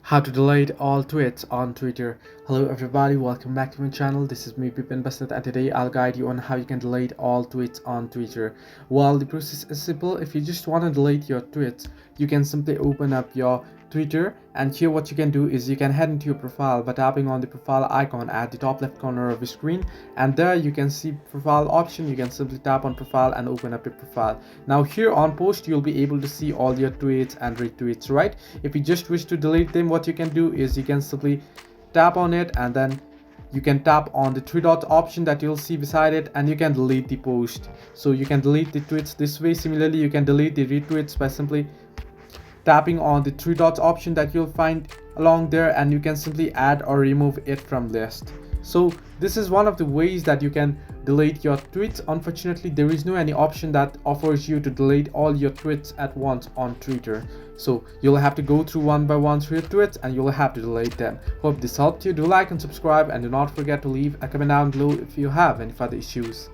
How to delete all tweets on Twitter. Hello everybody, welcome back to my channel. This is me Bipin Basnet, and today I'll guide you on how you can delete all tweets on Twitter. Well, the process is simple. If you just want to delete your tweets, you can simply open up your Twitter, and here what you can do is you can head into your profile by tapping on the profile icon at the top left corner of your screen, and there you can see profile option. You can simply tap on profile and open up your profile. Now here on post you'll be able to see all your tweets and retweets, right? If you just wish to delete them, what you can do is you can simply tap on it, and then you can tap on the three dots option that you'll see beside it, and you can delete the post. So you can delete the tweets this way. Similarly, you can delete the retweets by simply tapping on the three dots option that you'll find along there, and you can simply add or remove it from list. So this is one of the ways that you can delete your tweets. Unfortunately, there is no any option that offers you to delete all your tweets at once on Twitter, so you'll have to go through one by one through your tweets and you'll have to delete them. Hope this helped you. Do like and subscribe, and do not forget to leave a comment down below if you have any further issues.